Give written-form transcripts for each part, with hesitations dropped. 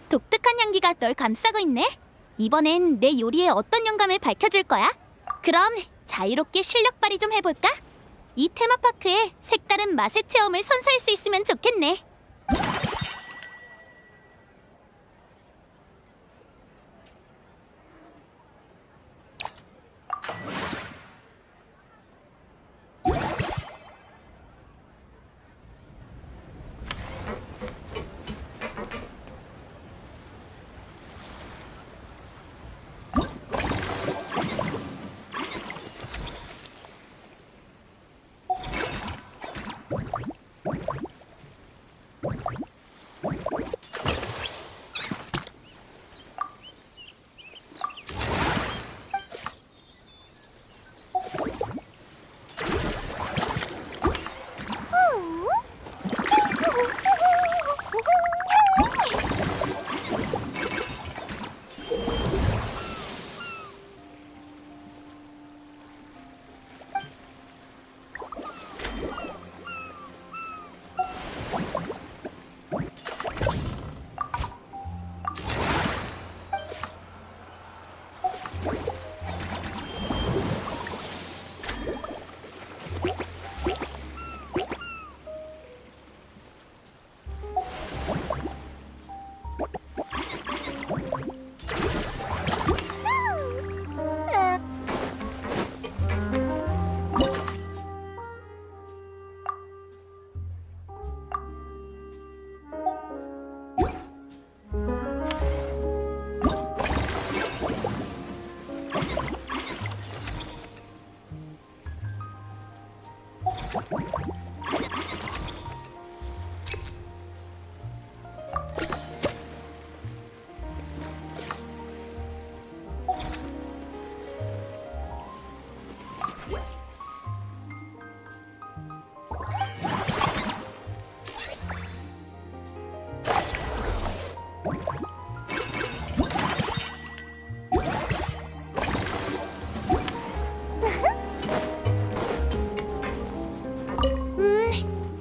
독특한 향기가 널 감싸고 있네. 이번엔 내 요리에 어떤 영감을 밝혀줄 거야? 그럼 자유롭게 실력 발휘 좀 해볼까? 이 테마파크에 색다른 맛의 체험을 선사할 수 있으면 좋겠네.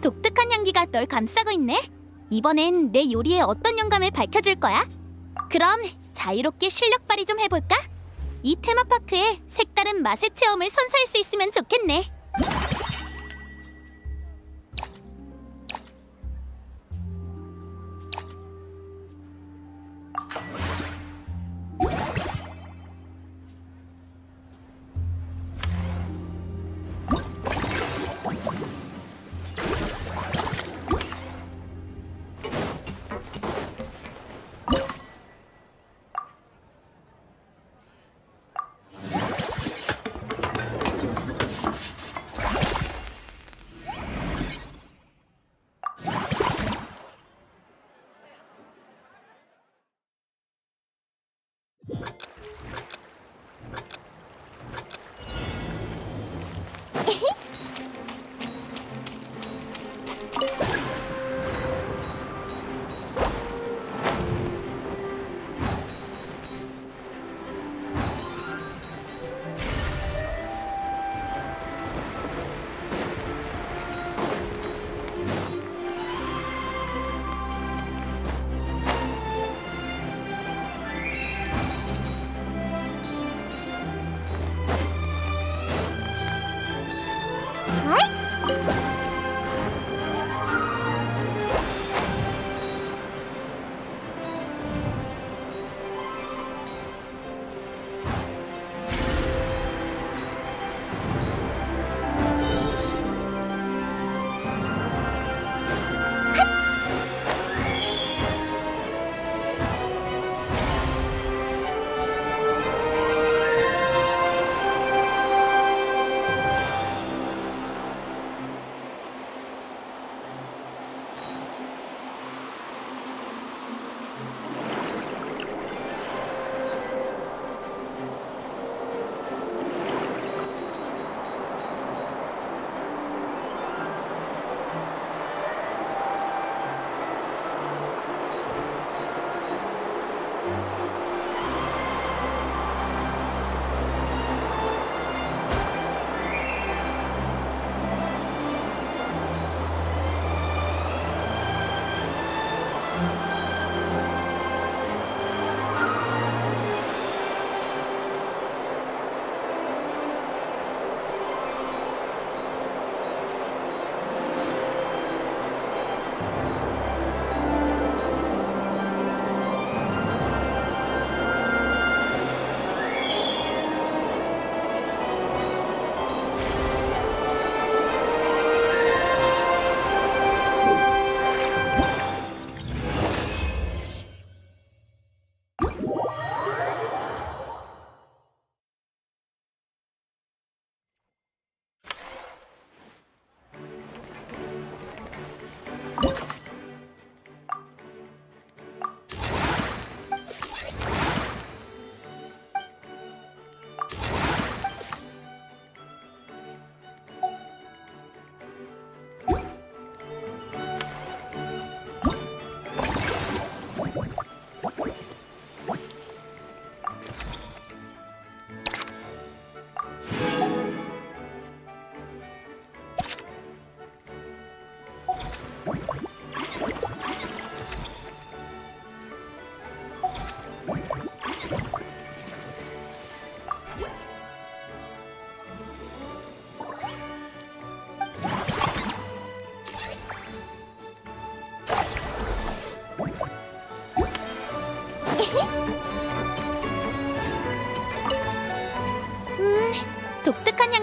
독특한 향기가 널 감싸고 있네. 이번엔 내 요리에 어떤 영감을 밝혀줄 거야? 그럼 자유롭게 실력 발휘 좀 해볼까? 이 테마파크에 색다른 맛의 체험을 선사할 수 있으면 좋겠네.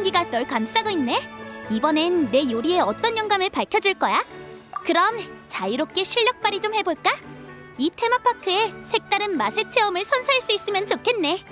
향기가 널 감싸고 있네. 이번엔 내 요리에 어떤 영감을 밝혀줄 거야? 그럼 자유롭게 실력 발휘 좀 해볼까? 이 테마파크에 색다른 맛의 체험을 선사할 수 있으면 좋겠네.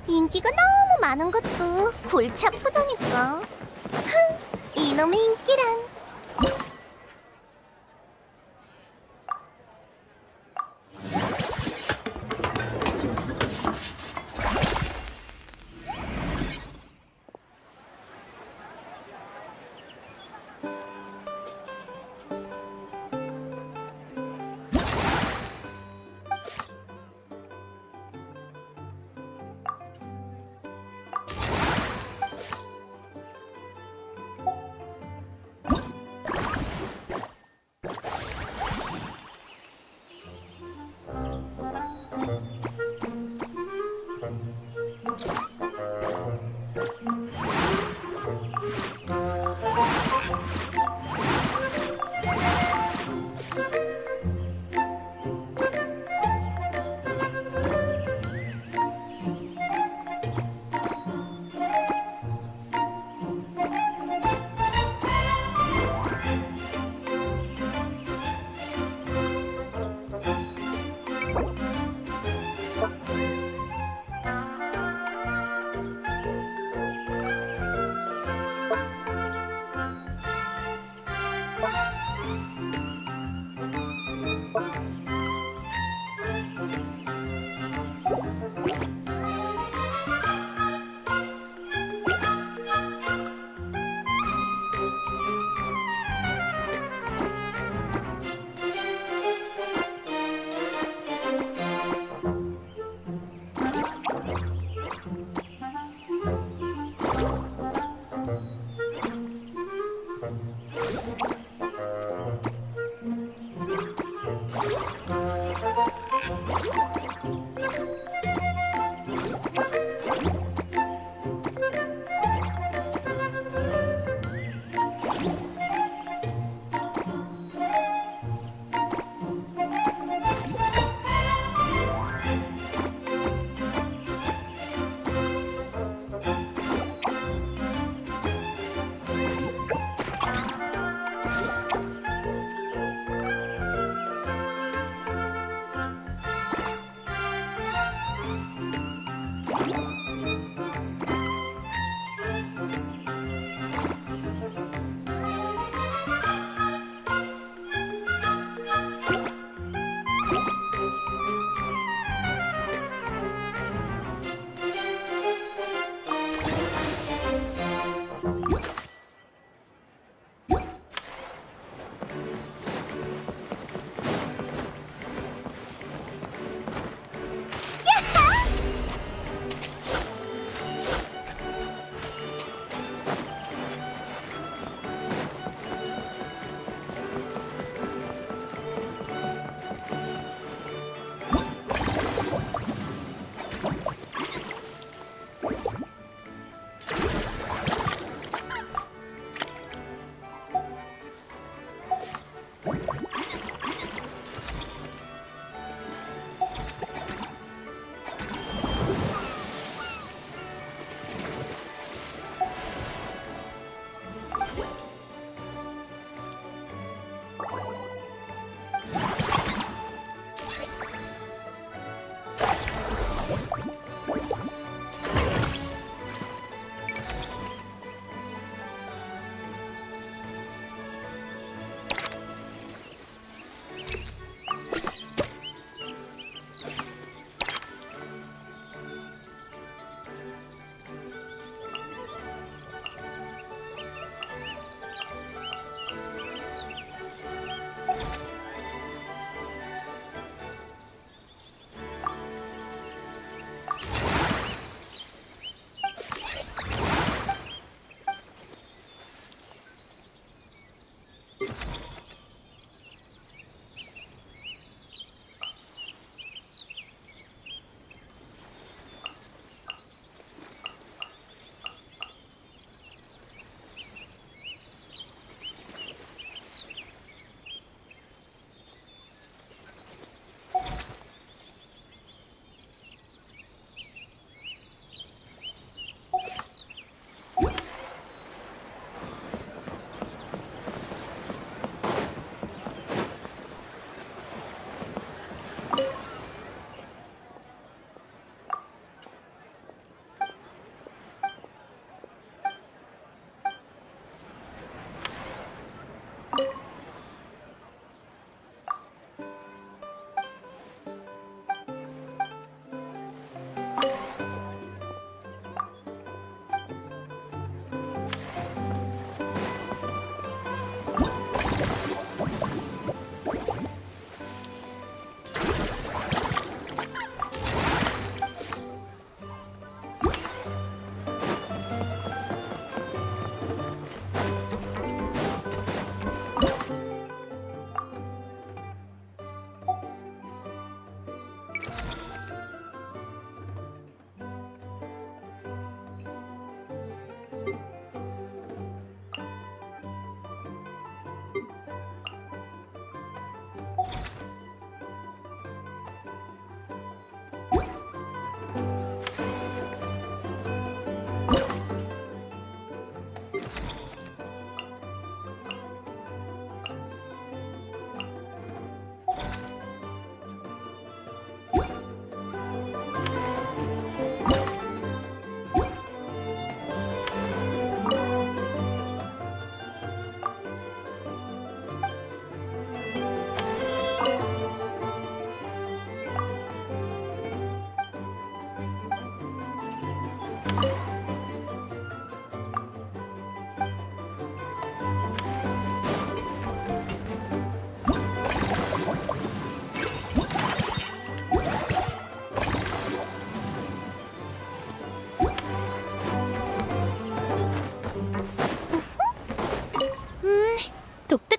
인기가 너무 많은 것도 골치 아프다니까. 이놈의 인기란.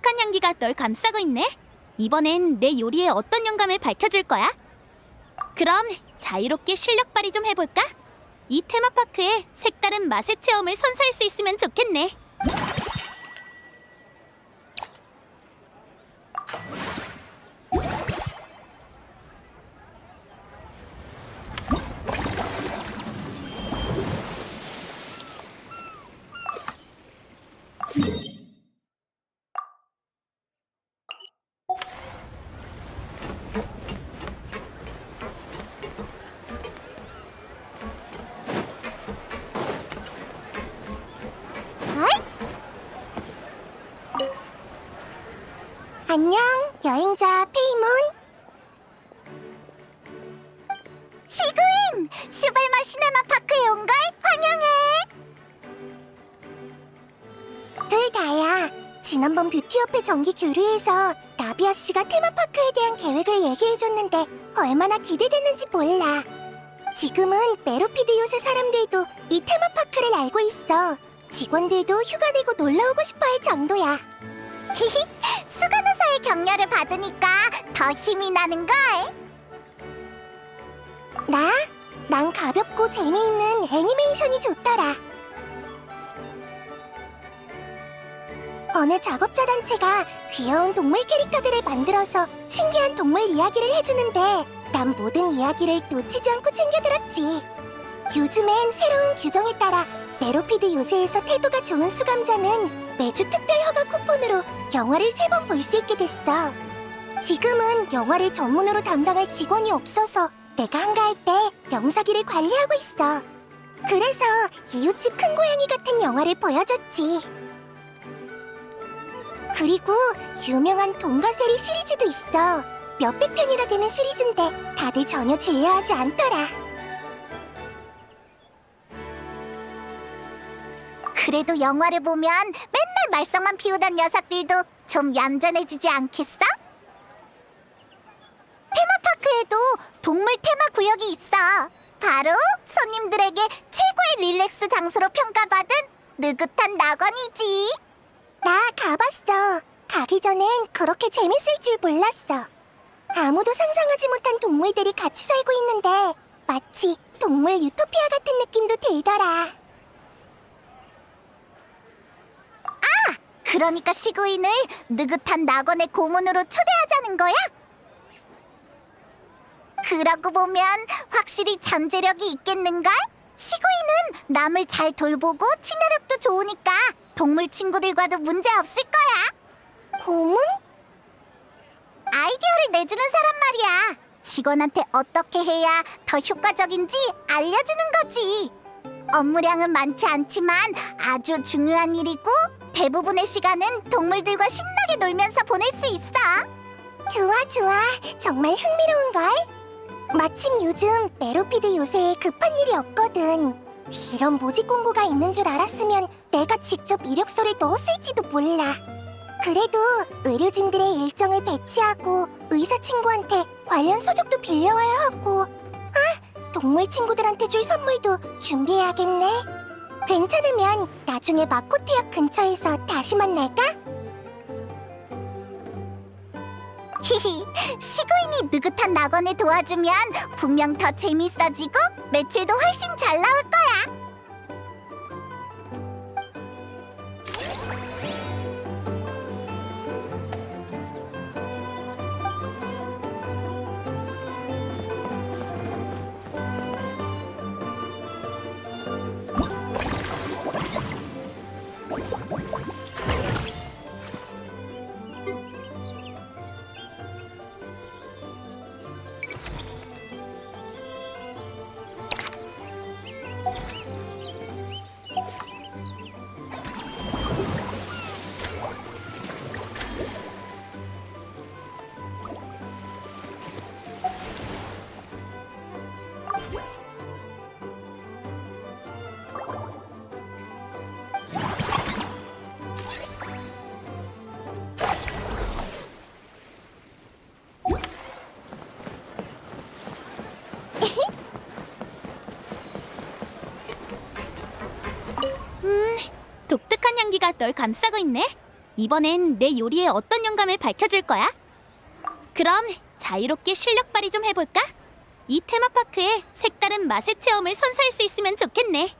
독특한 향기가 널 감싸고 있네. 이번엔 내 요리에 어떤 영감을 밝혀줄 거야? 그럼 자유롭게 실력 발휘 좀 해볼까? 이 테마파크에 색다른 맛의 체험을 선사할 수 있으면 좋겠네. 안녕, 여행자 페이몬. 시그인! 슈발마 시네마 파크에 온 걸 환영해! 둘 다야. 지난번 뷰티협회 정기 교류에서 나비아 씨가 테마파크에 대한 계획을 얘기해줬는데 얼마나 기대됐는지 몰라. 지금은 메로피드 요새 사람들도 이 테마파크를 알고 있어. 직원들도 휴가 내고 놀러오고 싶어할 정도야. 히히, 수간호사의 격려를 받으니까 더 힘이 나는걸. 난 가볍고 재미있는 애니메이션이 좋더라. 어느 작업자 단체가 귀여운 동물 캐릭터들을 만들어서 신기한 동물 이야기를 해주는데 난 모든 이야기를 놓치지 않고 챙겨들었지. 요즘엔 새로운 규정에 따라 메로피드 요새에서 태도가 좋은 수감자는 매주 특별 허가 쿠폰으로 영화를 3번 볼 수 있게 됐어. 지금은 영화를 전문으로 담당할 직원이 없어서 내가 한가할 때 영사기를 관리하고 있어. 그래서 이웃집 큰 고양이 같은 영화를 보여줬지. 그리고 유명한 동가세리 시리즈도 있어. 몇백 편이나 되는 시리즈인데 다들 전혀 질려하지 않더라. 그래도 영화를 보면 맨날 말썽만 피우던 녀석들도 좀 얌전해지지 않겠어? 테마파크에도 동물 테마 구역이 있어. 바로 손님들에게 최고의 릴렉스 장소로 평가받은 느긋한 낙원이지. 나 가봤어. 가기 전엔 그렇게 재밌을 줄 몰랐어. 아무도 상상하지 못한 동물들이 같이 살고 있는데 마치 동물 유토피아 같은 느낌도 들더라. 그러니까 시구인을 느긋한 낙원의 고문으로 초대하자는 거야? 그러고 보면 확실히 잠재력이 있겠는걸? 시구인은 남을 잘 돌보고 친화력도 좋으니까 동물 친구들과도 문제 없을 거야. 고문? 아이디어를 내주는 사람 말이야. 직원한테 어떻게 해야 더 효과적인지 알려주는 거지. 업무량은 많지 않지만 아주 중요한 일이고 대부분의 시간은 동물들과 신나게 놀면서 보낼 수 있어. 좋아. 정말 흥미로운걸? 마침 요즘 메로피드 요새에 급한 일이 없거든. 이런 모집 공고가 있는 줄 알았으면 내가 직접 이력서를 넣었을지도 몰라. 그래도 의료진들의 일정을 배치하고 의사 친구한테 관련 서적도 빌려와야 하고 동물 친구들한테 줄 선물도 준비해야겠네. 괜찮으면 나중에 마코트역 근처에서 다시 만날까? 히히, 시구인이 느긋한 낙원을 도와주면 분명 더 재밌어지고 매출도 훨씬 잘 나올 거야. 독특한 향기가 널 감싸고 있네. 이번엔 내 요리에 어떤 영감을 밝혀줄 거야? 그럼 자유롭게 실력 발휘 좀 해볼까? 이 테마파크에 색다른 맛의 체험을 선사할 수 있으면 좋겠네.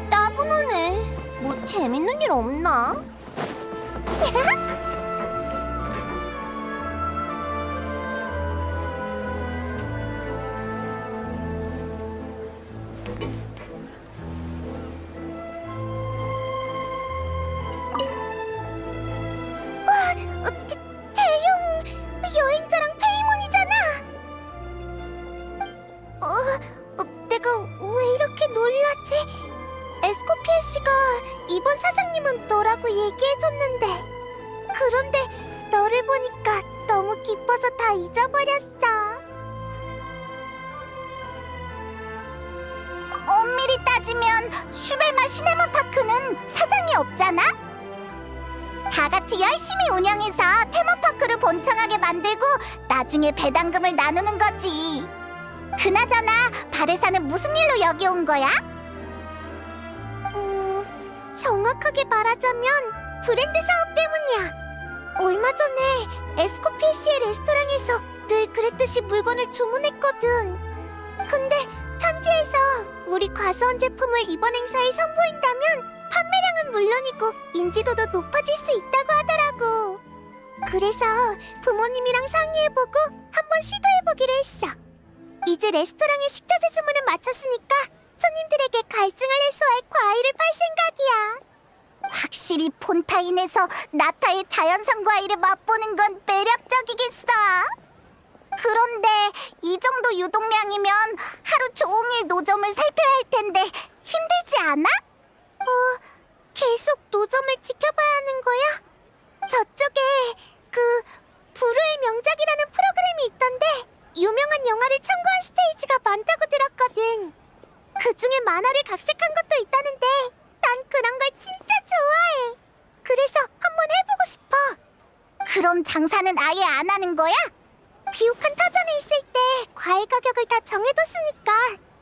따분하네. 뭐 재밌는 일 없나? 대형 여행자랑 페이몬이잖아. 내가 왜 이렇게 놀라지? 에스코피에 씨가 이번 사장님은 너라고 얘기해줬는데, 그런데 너를 보니까 너무 기뻐서 다 잊어버렸어. 엄밀히 따지면 슈벨마 시네마파크는 사장이 없잖아? 다 같이 열심히 운영해서 테마파크를 번창하게 만들고 나중에 배당금을 나누는 거지. 그나저나 바레사는 무슨 일로 여기 온 거야? 정확하게 말하자면 브랜드 사업 때문이야. 얼마 전에 에스코피에시의 레스토랑에서 늘 그랬듯이 물건을 주문했거든. 근데 편지에서 우리 과수원 제품을 이번 행사에 선보인다면 판매량은 물론이고 인지도도 높아질 수 있다고 하더라고. 그래서 부모님이랑 상의해보고 한번 시도해보기로 했어. 이제 레스토랑의 식자재 주문을 마쳤으니까 손님들에게 갈증을 해소할 과일을 팔 생각이야. 확실히 폰타인에서 나타의 자연산 과일을 맛보는 건 매력적이겠어. 그런데 이 정도 유동량이면 하루 종일 노점을 살펴야 할 텐데 힘들지 않아? 계속 노점을 지켜봐야 하는 거야? 저쪽에 불후의 명작이라는 프로그램이 있던데 유명한 영화를 참고한 스테이지가 많다고 들었거든. 그중에 만화를 각색한 것도 있다는데 난 그런 걸 진짜 좋아해. 그래서 한번 해보고 싶어. 그럼 장사는 아예 안 하는 거야? 비옥한 터전에 있을 때 과일 가격을 다 정해뒀으니까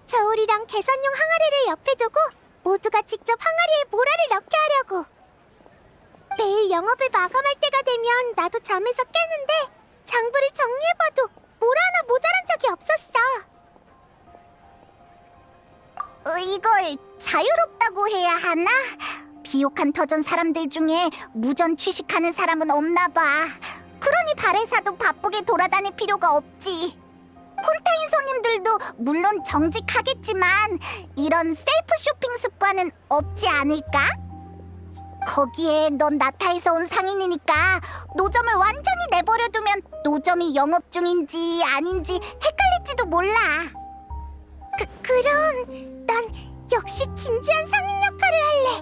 저울이랑 계산용 항아리를 옆에 두고 모두가 직접 항아리에 모라를 넣게 하려고. 매일 영업을 마감할 때가 되면 나도 잠에서 깨는데 장부를 정리해봐도 모라 하나 모자란 적이 없었어. 이걸 자유롭다고 해야 하나? 비옥한 터전 사람들 중에 무전 취식하는 사람은 없나 봐. 그러니 바레사도 바쁘게 돌아다닐 필요가 없지. 폰타인 손님들도 물론 정직하겠지만 이런 셀프 쇼핑 습관은 없지 않을까? 거기에 넌 나타에서 온 상인이니까 노점을 완전히 내버려두면 노점이 영업 중인지 아닌지 헷갈릴지도 몰라. 그럼 난 역시 진지한 상인 역할을 할래.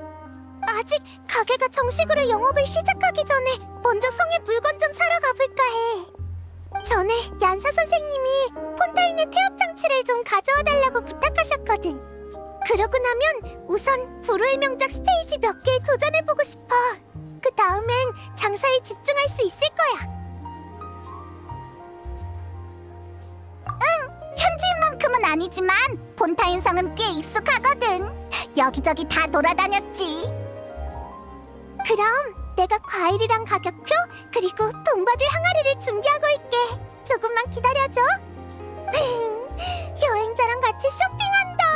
아직 가게가 정식으로 영업을 시작하기 전에 먼저 성에 물건 좀 사러 가볼까 해. 전에 얀사 선생님이 폰타인의 태엽 장치를 좀 가져와 달라고 부탁하셨거든. 그러고 나면 우선 불후의 명작 스테이지 몇 개에 도전해보고 싶어. 그 다음엔 장사에 집중할 수 있을 거야. 현지인만큼은 아니지만 폰타인 성은 꽤 익숙하거든. 여기저기 다 돌아다녔지. 그럼 내가 과일이랑 가격표 그리고 돈 받을 항아리를 준비하고 있게. 조금만 기다려줘. 여행자랑 같이 쇼핑한다.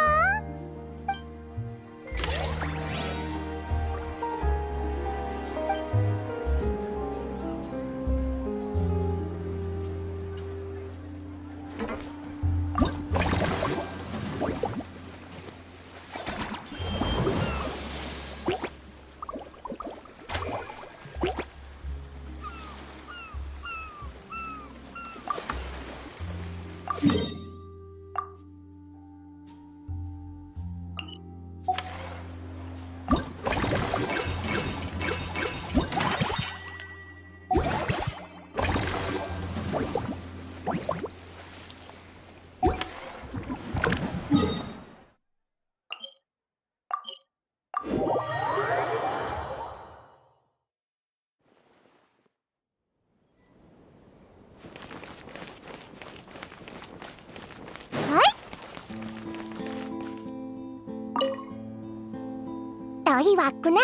너희 왔구나.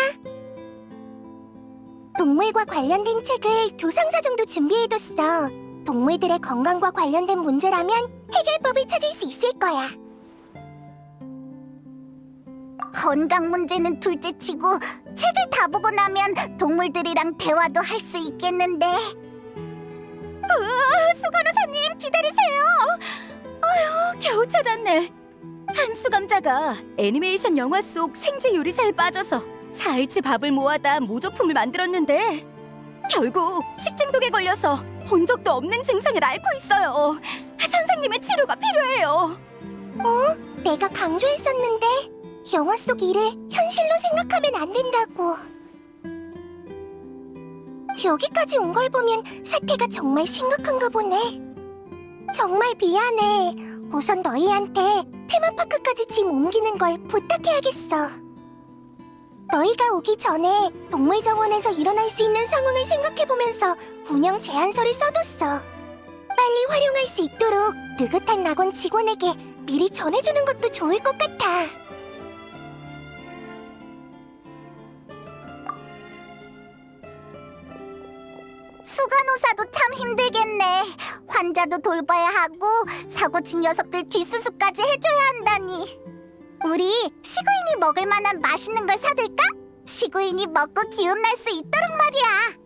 동물과 관련된 책을 2상자 정도 준비해뒀어. 동물들의 건강과 관련된 문제라면 해결법을 찾을 수 있을 거야. 건강 문제는 둘째치고 책을 다 보고 나면 동물들이랑 대화도 할 수 있겠는데. 수간호사님 기다리세요. 아휴, 겨우 찾았네. 한수감자가 애니메이션 영화 속 생쥐 요리사에 빠져서 사흘치 밥을 모아다 모조품을 만들었는데 결국 식중독에 걸려서 본 적도 없는 증상을 앓고 있어요. 선생님의 치료가 필요해요. 내가 강조했었는데 영화 속 일을 현실로 생각하면 안 된다고. 여기까지 온 걸 보면 사태가 정말 심각한가 보네. 정말 미안해. 우선 너희한테 테마파크까지 짐 옮기는 걸 부탁해야겠어. 너희가 오기 전에 동물정원에서 일어날 수 있는 상황을 생각해보면서 운영 제안서를 써뒀어. 빨리 활용할 수 있도록 느긋한 낙원 직원에게 미리 전해주는 것도 좋을 것 같아. 수간호사도 참 힘들겠네. 환자도 돌봐야 하고 사고친 녀석들 뒷수습까지 해줘야 한다니. 우리 시구인이 먹을 만한 맛있는 걸 사둘까? 시구인이 먹고 기운날 수 있도록 말이야.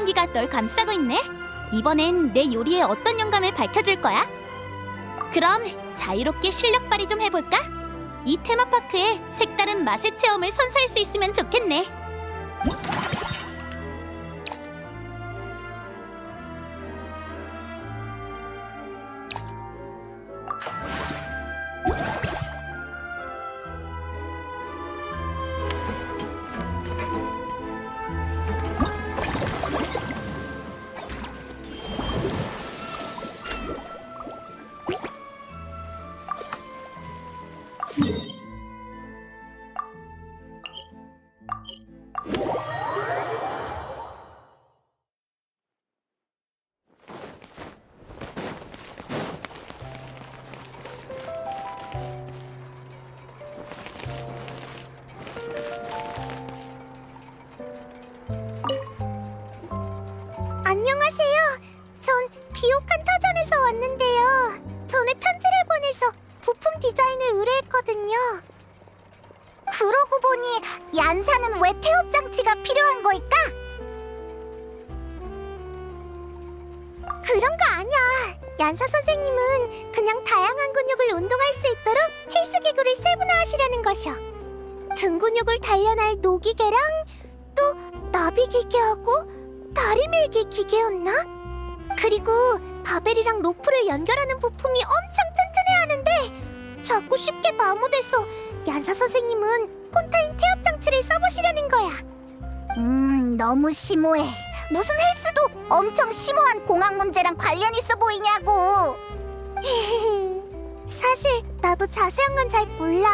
향기가 널 감싸고 있네. 이번엔 내 요리에 어떤 영감을 밝혀줄 거야? 그럼 자유롭게 실력 발휘 좀 해볼까? 이 테마파크에 색다른 맛의 체험을 선사할 수 있으면 좋겠네. 안녕하세요. 전 비옥한타전에서 왔는데요. 전에 편지를 보내서 부품 디자인을 의뢰했거든요. 그러고 보니 얀사는 왜 태엽 장치가 필요한 걸까? 그런 거 아니야. 얀사 선생님은 그냥 다양한 근육을 운동할 수 있도록 헬스 기구를 세분화하시려는 것이요. 등 근육을 단련할 노기계랑 또 나비 기계하고 다리 밀기 기계였나? 그리고 바벨이랑 로프를 연결하는 부품이 엄청 튼튼해하는데 자꾸 쉽게 마모돼서 얀사 선생님은 폰타인 태엽 장치를 써보시려는 거야. 너무 심오해. 무슨 헬스도 엄청 심오한 공학 문제랑 관련 있어 보이냐고. 사실 나도 자세한 건 잘 몰라.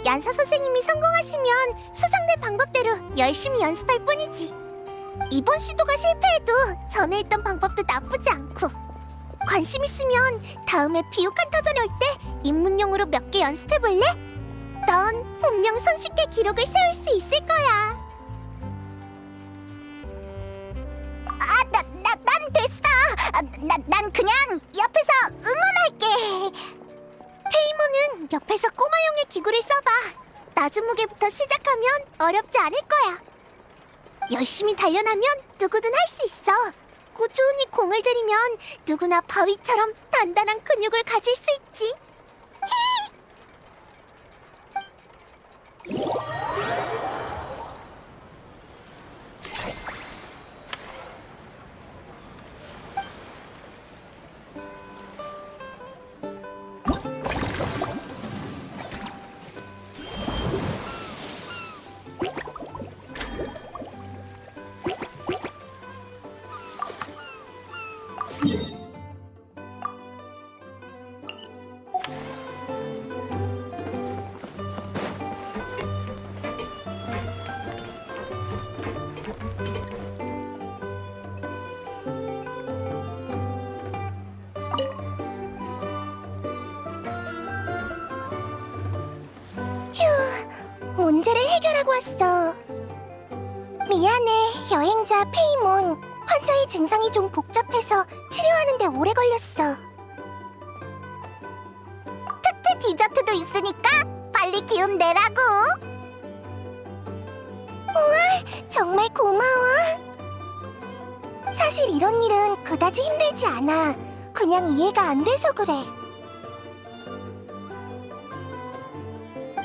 얀사 선생님이 성공하시면 수정된 방법대로 열심히 연습할 뿐이지. 이번 시도가 실패해도 전에 했던 방법도 나쁘지 않고, 관심 있으면 다음에 비옥한타전 올 때 입문용으로 몇 개 연습해볼래? 넌 분명 손쉽게 기록을 세울 수 있을 거야. 난 됐어. 난 그냥 옆에서 응원할게. 페이모는 옆에서 꼬마용의 기구를 써봐. 낮은 무게부터 시작하면 어렵지 않을 거야. 열심히 단련하면 누구든 할 수 있어. 꾸준히 공을 들이면 누구나 바위처럼 단단한 근육을 가질 수 있지. 문제를 해결하고 왔어. 미안해, 여행자 페이몬. 환자의 증상이 좀 복잡해서 치료하는데 오래 걸렸어. 특트 디저트도 있으니까 빨리 기운 내라고. 우와, 정말 고마워. 사실 이런 일은 그다지 힘들지 않아. 그냥 이해가 안 돼서 그래.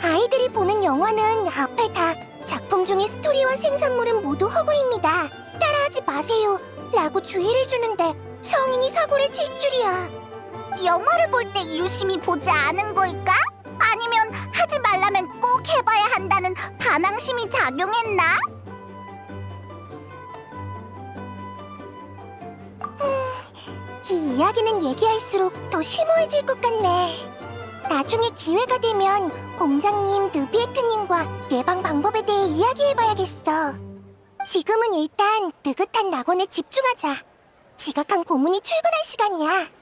아이들이 보는 영화는 앞에 다 작품 중의 스토리와 생산물은 모두 허구입니다. 따라하지 마세요 라고 주의를 주는데 성인이 사고를 칠 줄이야. 영화를 볼 때 유심히 보지 않은 걸까? 아니면 하지 말라면 꼭 해봐야 한다는 반항심이 작용했나? 이 이야기는 얘기할수록 더 심오해질 것 같네. 나중에 기회가 되면 공장님 느비에트님과 예방 방법에 대해 이야기해봐야겠어. 지금은 일단 느긋한 낙원에 집중하자. 지각한 고문이 출근할 시간이야.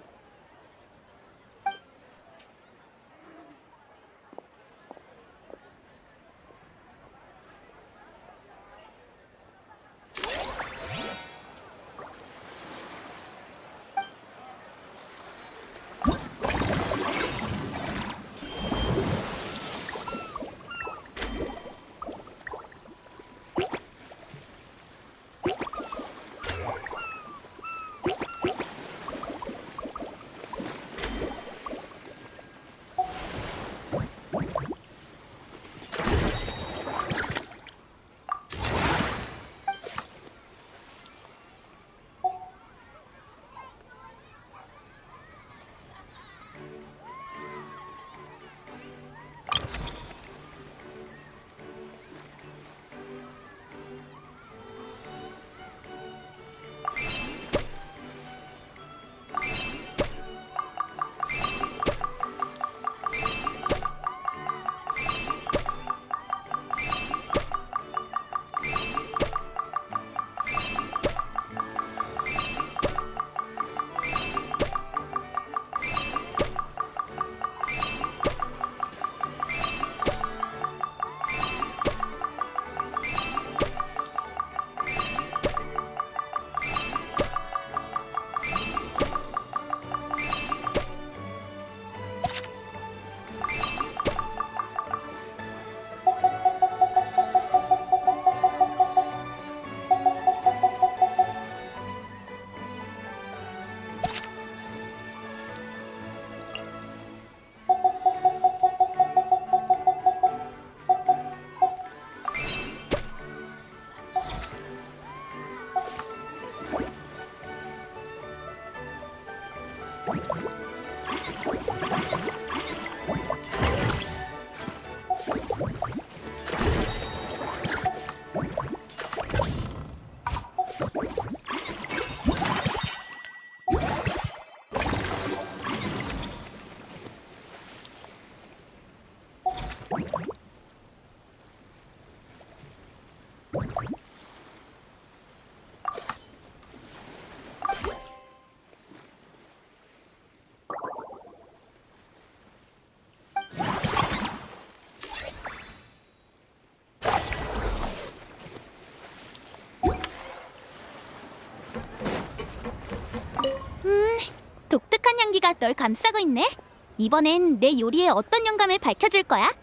향기가 널 감싸고 있네. 이번엔 내 요리에 어떤 영감을 밝혀줄 거야?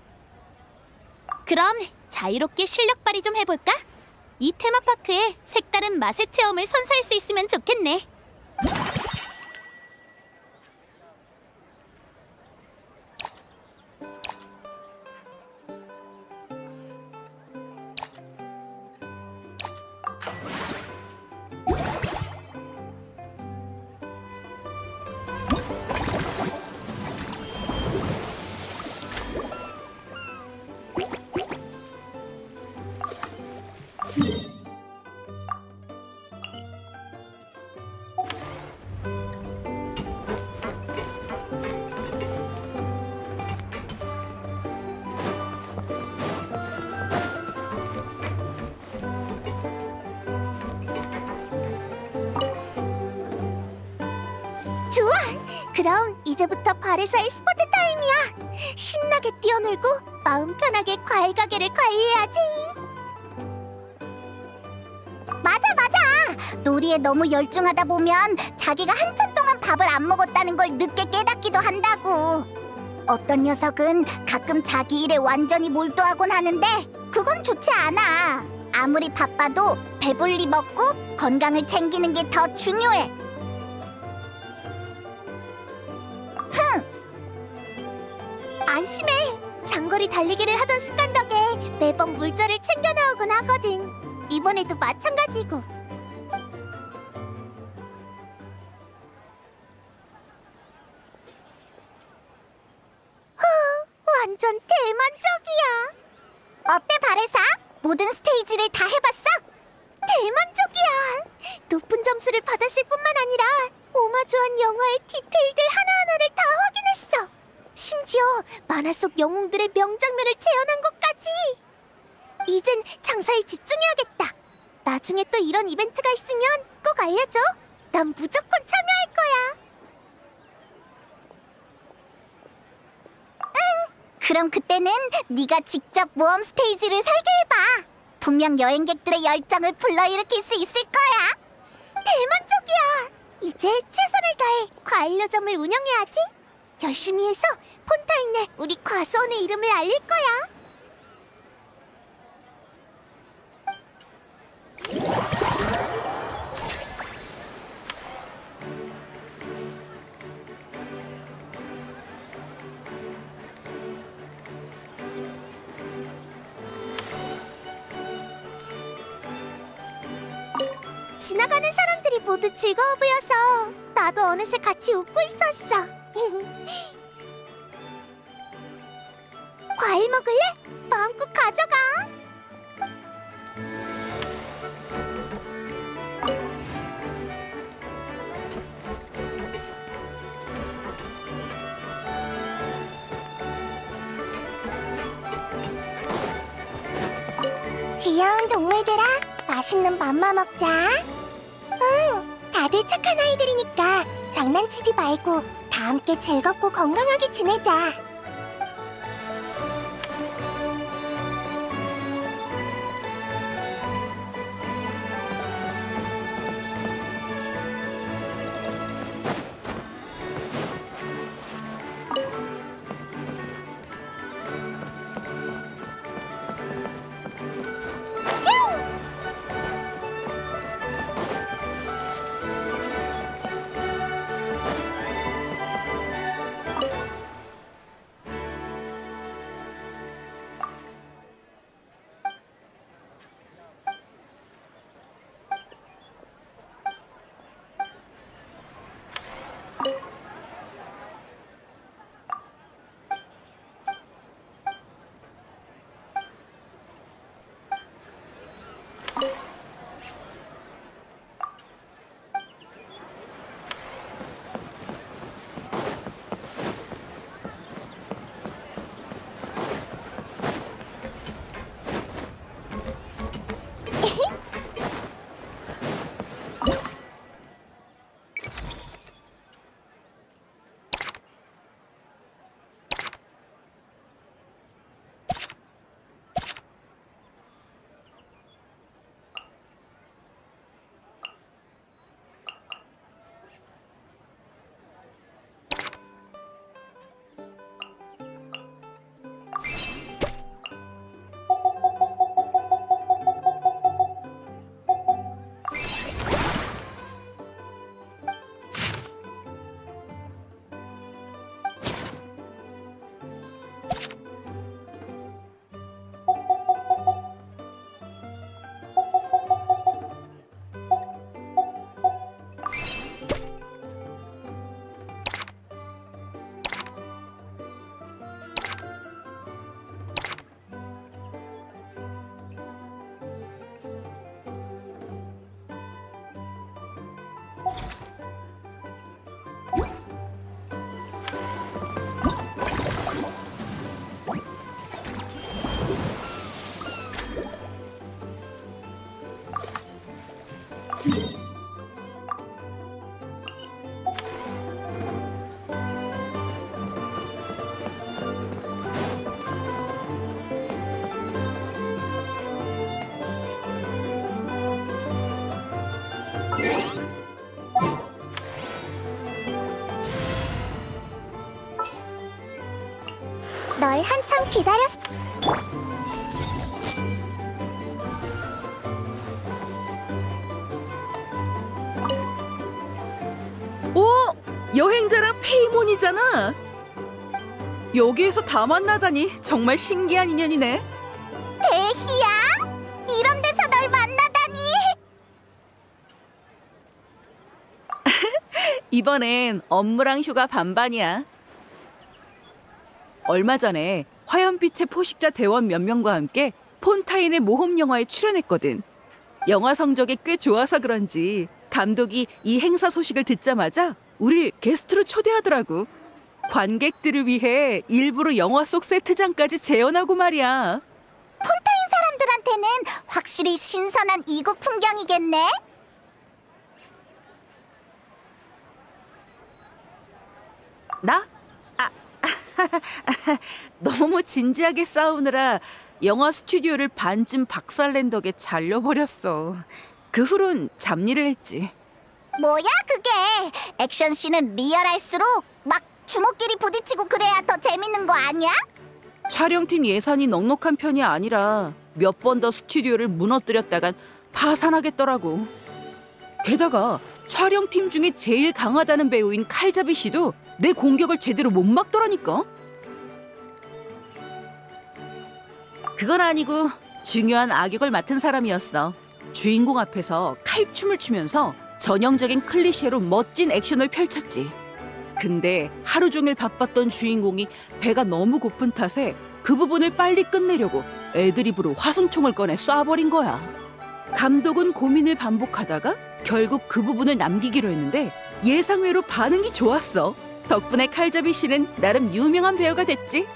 그럼 자유롭게 실력 발휘 좀 해볼까? 이 테마파크에 색다른 맛의 체험을 선사할 수 있으면 좋겠네. 좋아! 그럼 이제부터 발에서의 스포츠 타임이야. 신나게 뛰어놀고 마음 편하게 과일 가게를 관리해야지. 맞아. 놀이에 너무 열중하다 보면 자기가 한참 동안 밥을 안 먹었다는 걸 늦게 깨닫기도 한다고. 어떤 녀석은 가끔 자기 일에 완전히 몰두하곤 하는데 그건 좋지 않아. 아무리 바빠도 배불리 먹고 건강을 챙기는 게 더 중요해. 안심해. 장거리 달리기를 하던 습관 덕에 매번 물자를 챙겨 나오곤 하거든. 이번에도 마찬가지고. 완전 대만족이야. 어때 바레사? 모든 스테이지를 다 해봤어? 대만족이야. 높은 점수를 받았을 뿐만 아니라 오마주한 영화의 디테일들 하나하나를 다 확인했어. 심지어 만화 속 영웅들의 명장면을 재현한 것까지. 이젠 장사에 집중해야겠다. 나중에 또 이런 이벤트가 있으면 꼭 알려줘. 난 무조건 참여할 거야. 그럼 그때는 네가 직접 모험 스테이지를 설계해봐. 분명 여행객들의 열정을 불러일으킬 수 있을 거야. 대만족이야. 이제 최선을 다해 과일로점을 운영해야지. 열심히 해서 폰타인에 우리 과수원의 이름을 알릴 거야. 지나가는 사람들이 모두 즐거워 보여서 나도 어느새 같이 웃고 있었어. 과일 먹을래? 마음껏 가져가. 귀여운 동물들아, 맛있는 밥만 먹자. 응, 다들 착한 아이들이니까 장난치지 말고 다 함께 즐겁고 건강하게 지내자. 기다렸어. 오! 여행자랑 페이몬이잖아. 여기에서 다 만나다니 정말 신기한 인연이네. 대희야? 이런 데서 널 만나다니. 이번엔 업무랑 휴가 반반이야. 얼마 전에 화염빛의 포식자 대원 몇 명과 함께 폰타인의 모험 영화에 출연했거든. 영화 성적이 꽤 좋아서 그런지 감독이 이 행사 소식을 듣자마자 우릴 게스트로 초대하더라고. 관객들을 위해 일부러 영화 속 세트장까지 재현하고 말이야. 사람들한테는 확실히 신선한 이국 풍경이겠네. 나? 너무 진지하게 싸우느라 영화 스튜디오를 반쯤 박살낸 덕에 잘려버렸어. 그 후론 잡일을 했지. 뭐야 그게? 액션씬은 리얼할수록 막 주먹끼리 부딪히고 그래야 더 재밌는 거 아니야? 촬영팀 예산이 넉넉한 편이 아니라 몇 번 더 스튜디오를 무너뜨렸다간 파산하겠더라고. 게다가 촬영팀 중에 제일 강하다는 배우인 칼자비 씨도 내 공격을 제대로 못 막더라니까. 그건 아니고 중요한 악역을 맡은 사람이었어. 주인공 앞에서 칼춤을 추면서 전형적인 클리셰로 멋진 액션을 펼쳤지. 근데 하루 종일 바빴던 주인공이 배가 너무 고픈 탓에 그 부분을 빨리 끝내려고 애드리브로 화승총을 꺼내 쏴버린 거야. 감독은 고민을 반복하다가 결국 그 부분을 남기기로 했는데 예상외로 반응이 좋았어. 덕분에 칼자비 씨는 나름 유명한 배우가 됐지.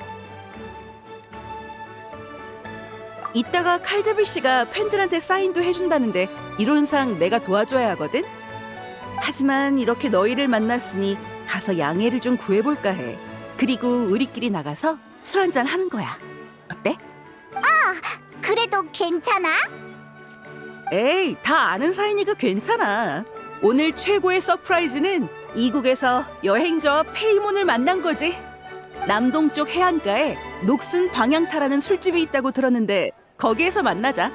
이따가 칼자비 씨가 팬들한테 사인도 해준다는데 이론상 내가 도와줘야 하거든. 하지만 이렇게 너희를 만났으니 가서 양해를 좀 구해볼까 해. 그리고 우리끼리 나가서 술 한잔 하는 거야. 어때? 그래도 괜찮아? 에이, 다 아는 사이니까 괜찮아. 오늘 최고의 서프라이즈는 이국에서 여행자와 페이몬을 만난 거지. 남동쪽 해안가에 녹슨 방향타라는 술집이 있다고 들었는데 거기에서 만나자.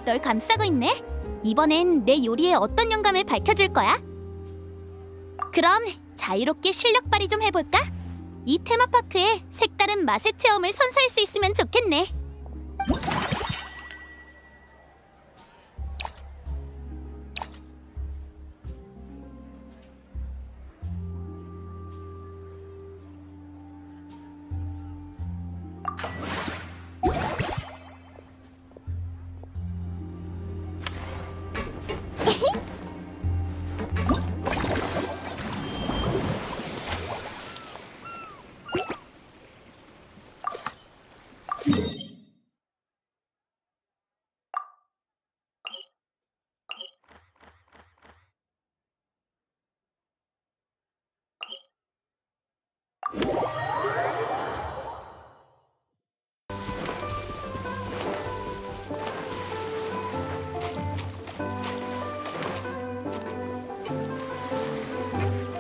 널 감싸고 있네. 이번엔 내 요리에 어떤 영감을 밝혀줄 거야? 그럼 자유롭게 실력 발휘 좀 해볼까? 이 테마파크에 색다른 맛의 체험을 선사할 수 있으면 좋겠네.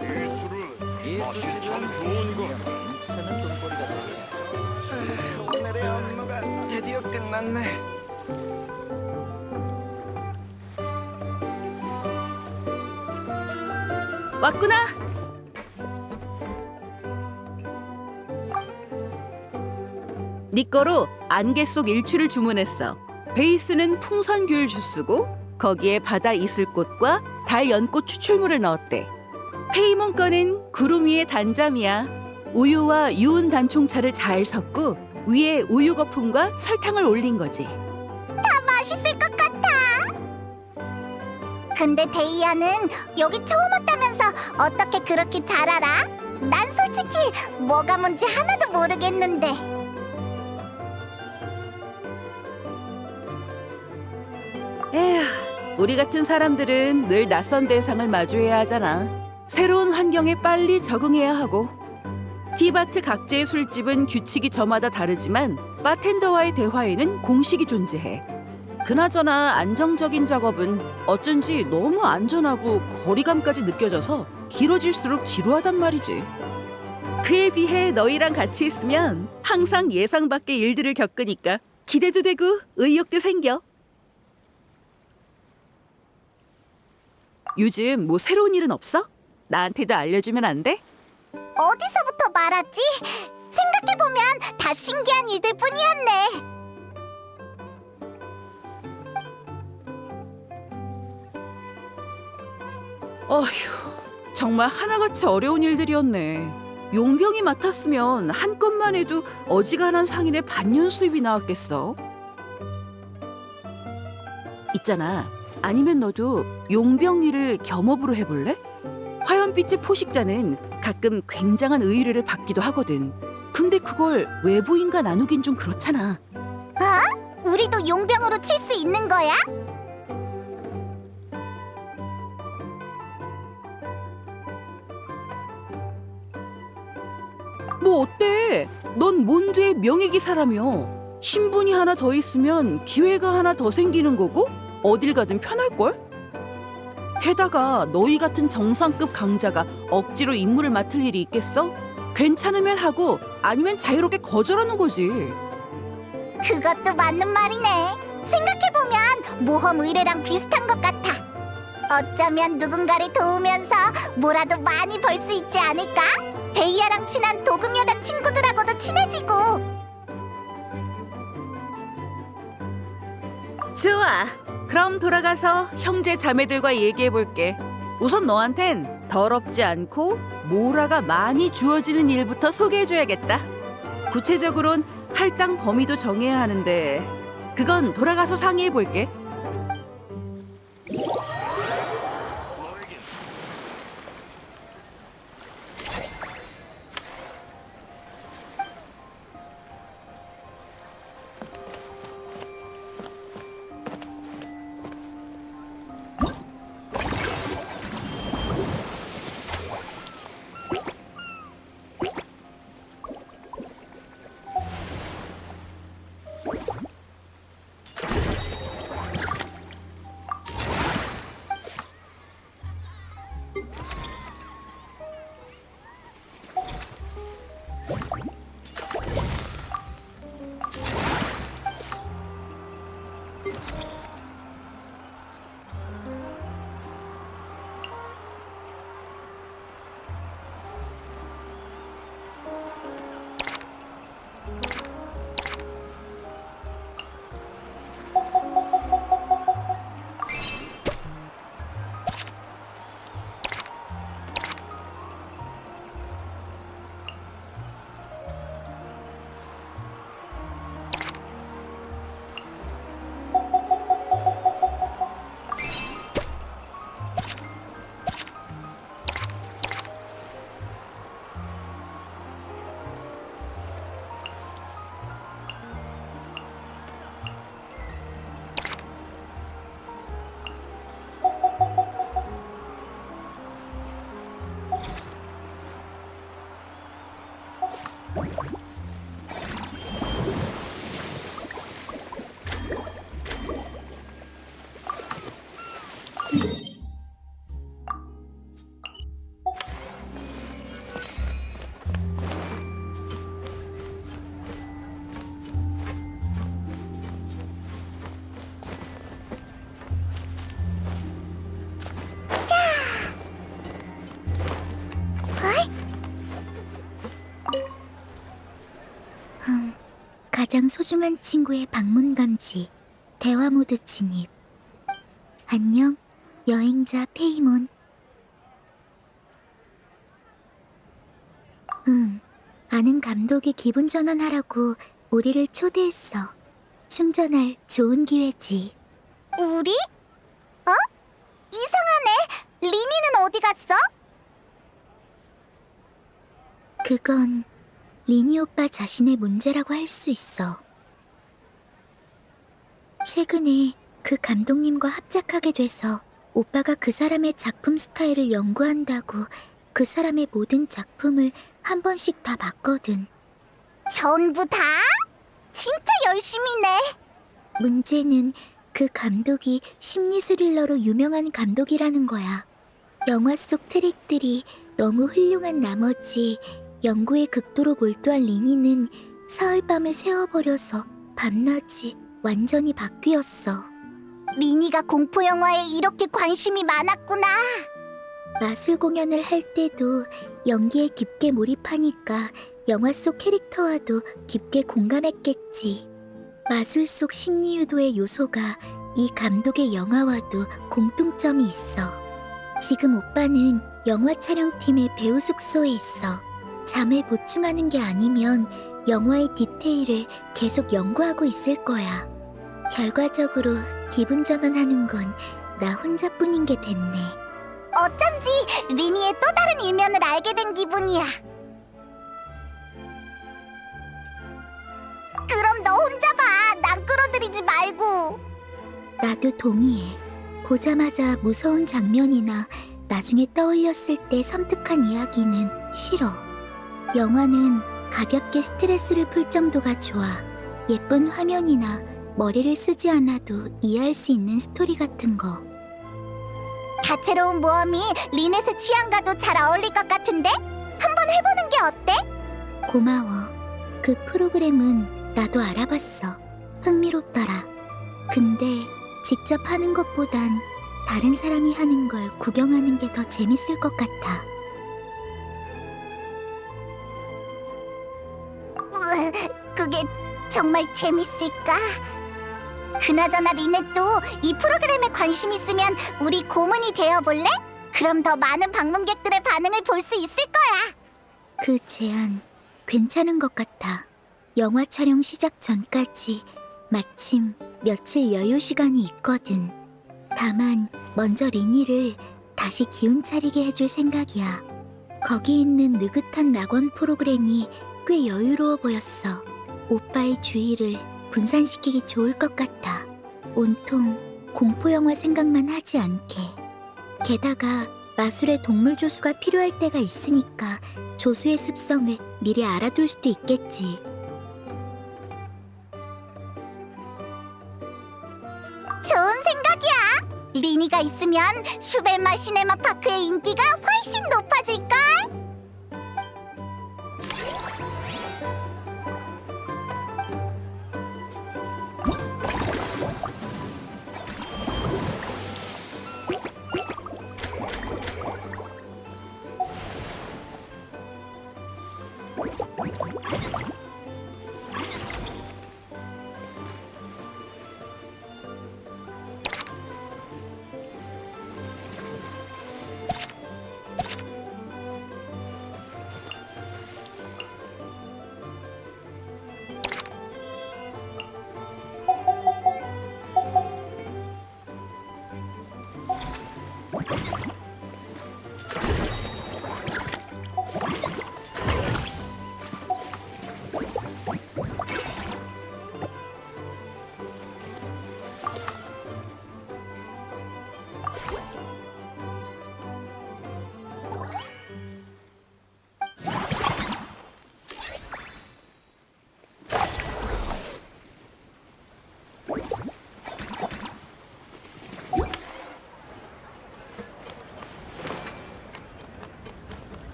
예술은 맛이 참 좋은 것. 인싸는 돈벌이가 되네. 오늘의 업무가 드디어 끝났네. 왔구나. 네 거로 안개 속 일출을 주문했어. 베이스는 풍선귤 주스고 거기에 바다 이슬꽃과 달 연꽃 추출물을 넣었대. 페이몬 거는 구름 위의 단잠이야. 우유와 유은 단총차를 잘 섞고 위에 우유 거품과 설탕을 올린 거지. 맛있을 것 같아. 근데 데이아는 여기 처음 왔다면서 어떻게 그렇게 잘 알아? 난 솔직히 뭐가 뭔지 하나도 모르겠는데. 에휴, 우리 같은 사람들은 늘 낯선 대상을 마주해야 하잖아. 새로운 환경에 빨리 적응해야 하고. 티바트 각지의 술집은 규칙이 저마다 다르지만 바텐더와의 대화에는 공식이 존재해. 그나저나 안정적인 작업은 어쩐지 너무 안전하고 거리감까지 느껴져서 길어질수록 지루하단 말이지. 그에 비해 너희랑 같이 있으면 항상 예상 밖의 일들을 겪으니까 기대도 되고 의욕도 생겨. 요즘 뭐 새로운 일은 없어? 나한테도 알려주면 안 돼? 어디서부터 말하지? 생각해보면 다 신기한 일들 뿐이었네. 어휴, 정말 하나같이 어려운 일들이었네. 용병이 맡았으면 한 건만 해도 어지간한 상인의 반년 수입이 나왔겠어. 있잖아, 아니면 너도 용병 일을 겸업으로 해볼래? 화염빛의 포식자는 가끔 굉장한 의뢰를 받기도 하거든. 근데 그걸 외부인과 나누긴 좀 그렇잖아. 우리도 용병으로 칠 수 있는 거야? 뭐 어때? 넌 몬드의 명예기사라며. 신분이 하나 더 있으면 기회가 하나 더 생기는 거고 어딜 가든 편할걸? 게다가 너희 같은 정상급 강자가 억지로 임무를 맡을 일이 있겠어? 괜찮으면 하고 아니면 자유롭게 거절하는 거지. 그것도 맞는 말이네. 생각해보면 모험 의뢰랑 비슷한 것 같아. 어쩌면 누군가를 도우면서 뭐라도 많이 벌 수 있지 않을까? 데이아랑 친한 도금여단 친구들하고도 친해지고. 좋아. 그럼 돌아가서 형제 자매들과 얘기해볼게. 우선 너한텐 더럽지 않고 모라가 많이 주어지는 일부터 소개해줘야겠다. 구체적으론 할당 범위도 정해야 하는데 그건 돌아가서 상의해볼게. 가장 소중한 친구의 방문 감지, 대화 모드 진입. 안녕, 여행자 페이몬. 아는 감독이 기분 전환하라고 우리를 초대했어. 충전할 좋은 기회지. 우리? 어? 이상하네. 리니는 어디 갔어? 그건 리니 오빠 자신의 문제라고 할 수 있어. 최근에 그 감독님과 합작하게 돼서 오빠가 그 사람의 작품 스타일을 연구한다고 그 사람의 모든 작품을 한 번씩 다 봤거든. 전부 다? 진짜 열심히네. 문제는 그 감독이 심리 스릴러로 유명한 감독이라는 거야. 영화 속 트릭들이 너무 훌륭한 나머지 연구에 극도로 몰두한 리니는 사흘밤을 새워버려서 밤낮이 완전히 바뀌었어. 리니가 공포 영화에 이렇게 관심이 많았구나. 마술 공연을 할 때도 연기에 깊게 몰입하니까 영화 속 캐릭터와도 깊게 공감했겠지. 마술 속 심리 유도의 요소가 이 감독의 영화와도 공통점이 있어. 지금 오빠는 영화 촬영팀의 배우 숙소에 있어. 잠을 보충하는 게 아니면 영화의 디테일을 계속 연구하고 있을 거야. 결과적으로 기분 전환하는 건 나 혼자뿐인 게 됐네. 어쩐지 리니의 또 다른 일면을 알게 된 기분이야. 그럼 너 혼자 봐. 난 끌어들이지 말고. 나도 동의해. 보자마자 무서운 장면이나 나중에 떠올렸을 때 섬뜩한 이야기는 싫어. 영화는 가볍게 스트레스를 풀 정도가 좋아. 예쁜 화면이나 머리를 쓰지 않아도 이해할 수 있는 스토리 같은 거. 다채로운 모험이 리넷의 취향과도 잘 어울릴 것 같은데? 한번 해보는 게 어때? 고마워. 그 프로그램은 나도 알아봤어. 흥미롭더라. 근데 직접 하는 것보단 다른 사람이 하는 걸 구경하는 게 더 재밌을 것 같아. 그게 정말 재밌을까? 그나저나 리넷도 이 프로그램에 관심 있으면 우리 고문이 되어볼래? 그럼 더 많은 방문객들의 반응을 볼 수 있을 거야. 그 제안 괜찮은 것 같아. 영화 촬영 시작 전까지 마침 며칠 여유 시간이 있거든. 다만 먼저 리니를 다시 기운 차리게 해줄 생각이야. 거기 있는 느긋한 낙원 프로그램이 꽤 여유로워 보였어. 오빠의 주의를 분산시키기 좋을 것 같아. 온통 공포영화 생각만 하지 않게. 게다가 마술의 동물 조수가 필요할 때가 있으니까 조수의 습성을 미리 알아둘 수도 있겠지. 좋은 생각이야. 리니가 있으면 슈벨마 시네마 파크의 인기가 훨씬 높아질걸?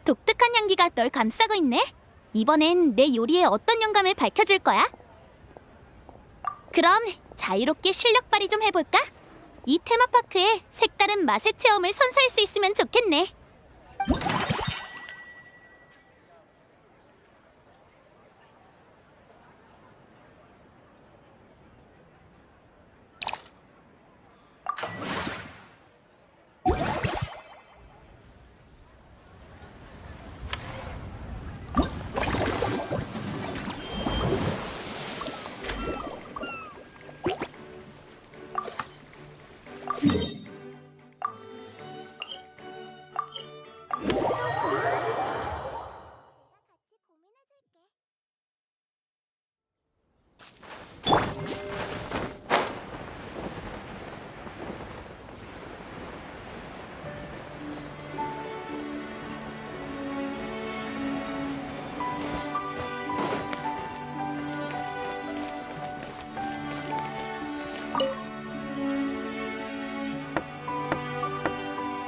독특한 향기가 널 감싸고 있네. 이번엔 내 요리에 어떤 영감을 밝혀줄 거야? 그럼 자유롭게 실력 발휘 좀 해볼까? 이 테마파크에 색다른 맛의 체험을 선사할 수 있으면 좋겠네.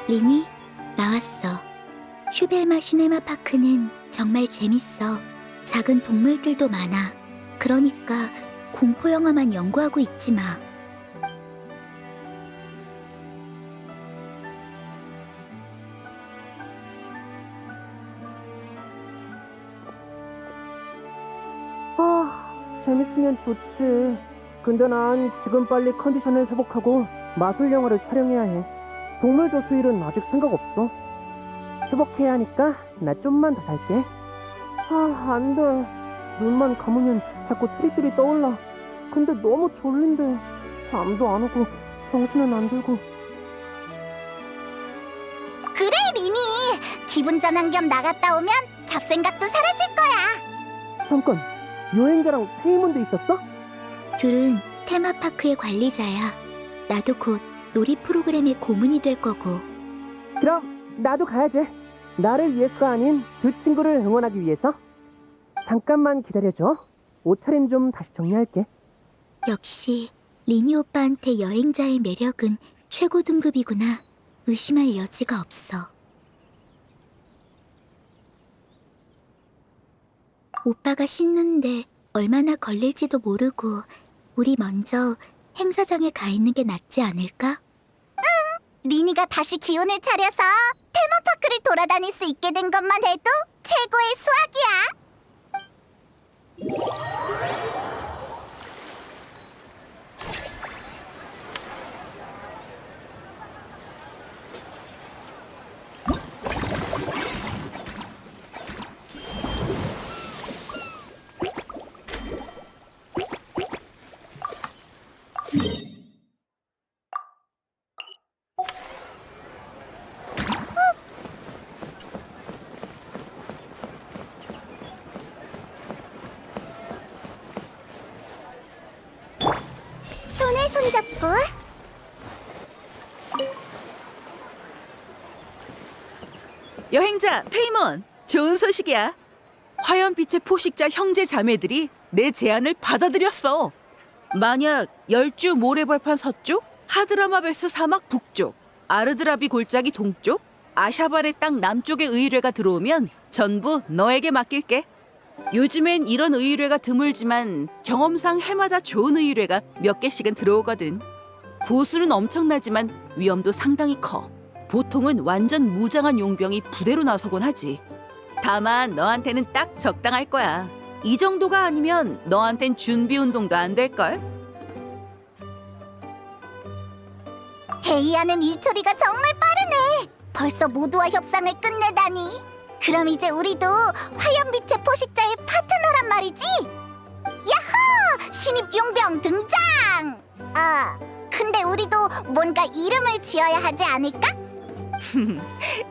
리니, 나왔어. 슈벨마 시네마 파크는 정말 재밌어. 작은 동물들도 많아. 그러니까 공포 영화만 연구하고 있지 마. 재밌으면 좋지. 근데 난 지금 빨리 컨디션을 회복하고 마술 영화를 촬영해야 해. 동물 조수일은 아직 생각 없어. 회복해야 하니까 나 좀만 더 잘게. 안 돼. 눈만 감으면 자꾸 칠길이 떠올라. 근데 너무 졸린데 잠도 안 오고 정신은 안 들고. 그래, 리니. 기분 전환 겸 나갔다 오면 잡생각도 사라질 거야. 잠깐, 여행자랑 페이몬도 있었어? 둘은 테마파크의 관리자야. 나도 곧 놀이 프로그램의 고문이 될 거고. 그럼 나도 가야지. 나를 위해서가 아닌 두 친구를 응원하기 위해서. 잠깐만 기다려줘. 옷차림 좀 다시 정리할게. 역시 리니 오빠한테 여행자의 매력은 최고 등급이구나. 의심할 여지가 없어. 오빠가 씻는데 얼마나 걸릴지도 모르고 우리 먼저 행사장에 가 있는 게 낫지 않을까? 응! 리니가 다시 기운을 차려서 테마파크를 돌아다닐 수 있게 된 것만 해도 최고의 수확이야! 손에 손잡고. 여행자 페이몬, 좋은 소식이야. 화염빛의 포식자 형제 자매들이 내 제안을 받아들였어. 만약 열주 모래벌판 서쪽, 하드라마베스 사막 북쪽, 아르드라비 골짜기 동쪽, 아샤발의 땅 남쪽의 의뢰가 들어오면 전부 너에게 맡길게. 요즘엔 이런 의뢰가 드물지만 경험상 해마다 좋은 의뢰가 몇 개씩은 들어오거든. 보수는 엄청나지만 위험도 상당히 커. 보통은 완전 무장한 용병이 부대로 나서곤 하지. 다만 너한테는 딱 적당할 거야. 이 정도가 아니면 너한텐 준비 운동도 안 될걸? 데이아는 일처리가 정말 빠르네. 벌써 모두와 협상을 끝내다니. 그럼 이제 우리도 화염빛의 포식자의 파트너란 말이지? 야호! 신입 용병 등장! 근데 우리도 뭔가 이름을 지어야 하지 않을까?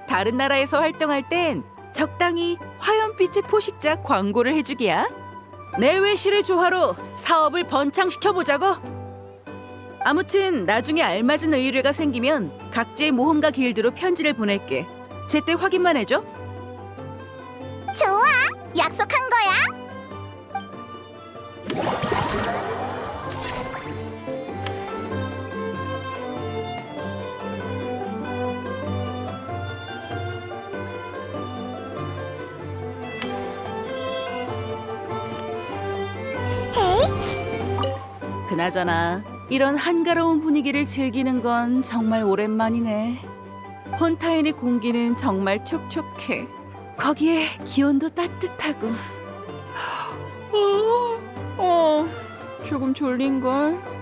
다른 나라에서 활동할 땐 적당히 화염빛의 포식자 광고를 해주기야. 내 외실의 조화로 사업을 번창시켜보자고. 아무튼 나중에 알맞은 의뢰가 생기면 각지의 모험가 길드로 편지를 보낼게. 제때 확인만 해줘. 좋아! 약속한 거야! 그나저나 이런 한가로운 분위기를 즐기는 건 정말 오랜만이네. 폰타인의 공기는 정말 촉촉해. 거기에 기온도 따뜻하고. 조금 졸린걸?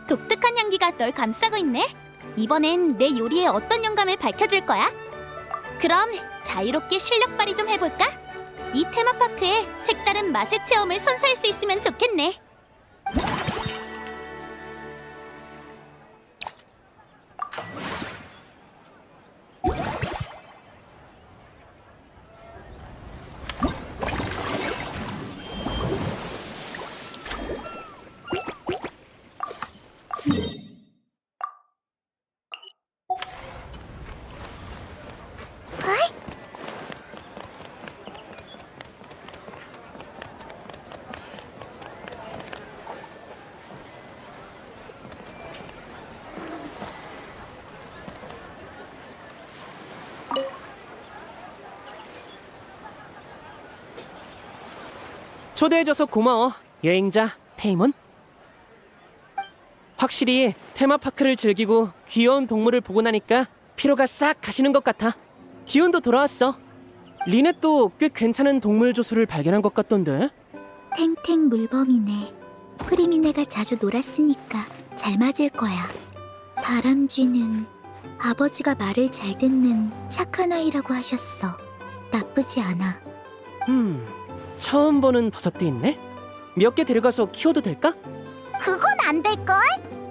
독특한 향기가 널 감싸고 있네. 이번엔 내 요리에 어떤 영감을 밝혀줄 거야? 그럼 자유롭게 실력 발휘 좀 해볼까? 이 테마파크에 색다른 맛의 체험을 선사할 수 있으면 좋겠네. 초대해줘서 고마워, 여행자 페이몬. 확실히 테마파크를 즐기고 귀여운 동물을 보고 나니까 피로가 싹 가시는 것 같아. 기운도 돌아왔어. 리넷도 꽤 괜찮은 동물 조수를 발견한 것 같던데? 탱탱 물범이네. 프리미네가 자주 놀았으니까 잘 맞을 거야. 다람쥐는 아버지가 말을 잘 듣는 착한 아이라고 하셨어. 나쁘지 않아. 처음 보는 버섯도 있네? 몇 개 데려가서 키워도 될까? 그건 안 될걸?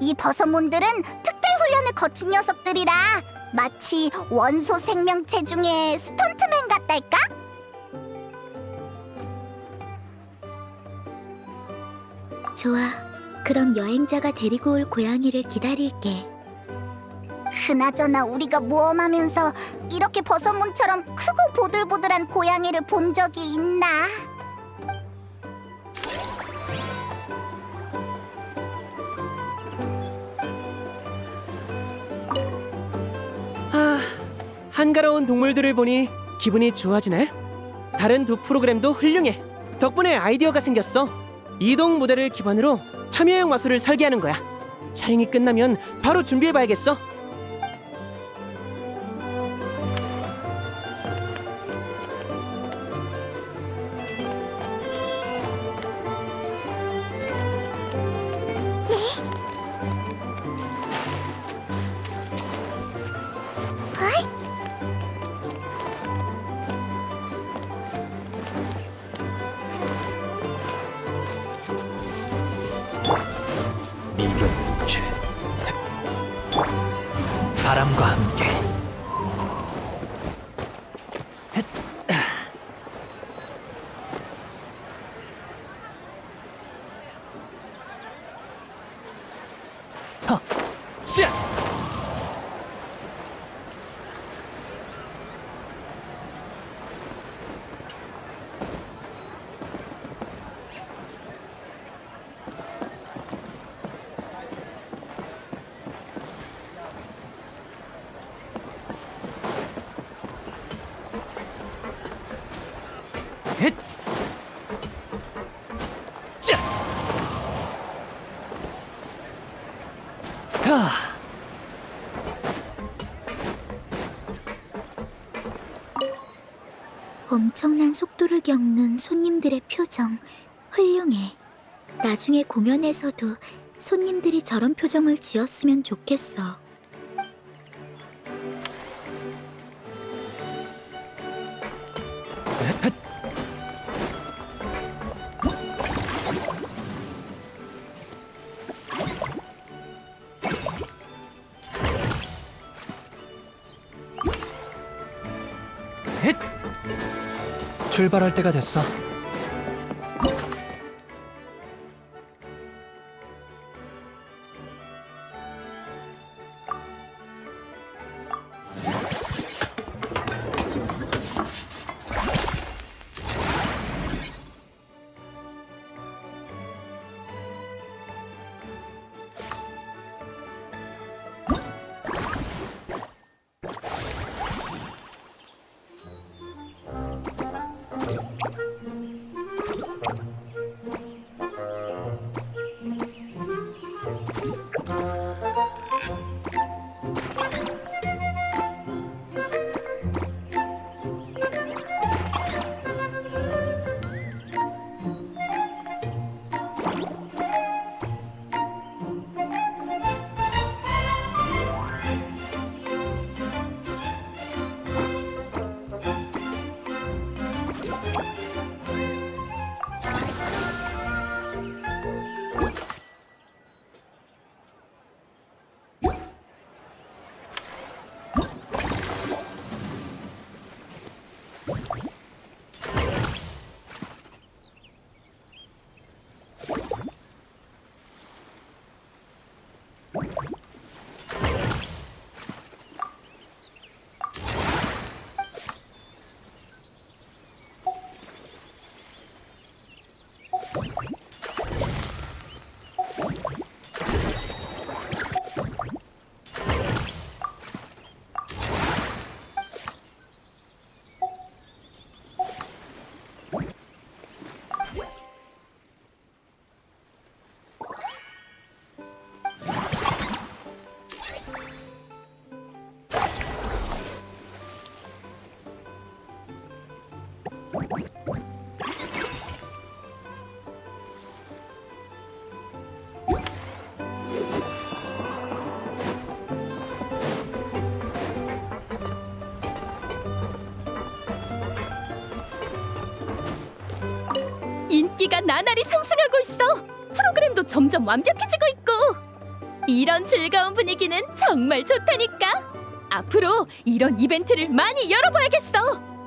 이 버섯몬들은 특별 훈련을 거친 녀석들이라 마치 원소 생명체 중에 스턴트맨 같달까? 좋아. 그럼 여행자가 데리고 올 고양이를 기다릴게. 그나저나 우리가 모험하면서 이렇게 버섯몬처럼 크고 보들보들한 고양이를 본 적이 있나? 한가로운 동물들을 보니 기분이 좋아지네. 다른 두 프로그램도 훌륭해. 덕분에 아이디어가 생겼어. 이동 무대를 기반으로 참여형 마술을 설계하는 거야. 촬영이 끝나면 바로 준비해봐야겠어. 바람과 함께. 샤! 헷! 자! 하! 엄청난 속도를 겪는 손님들의 표정 훌륭해. 나중에 공연에서도 손님들이 저런 표정을 지었으면 좋겠어. 출발할 때가 됐어. 인기가 나날이 상승하고 있어. 프로그램도 점점 완벽해지고 있고. 이런 즐거운 분위기는 정말 좋다니까. 앞으로 이런 이벤트를 많이 열어봐야겠어.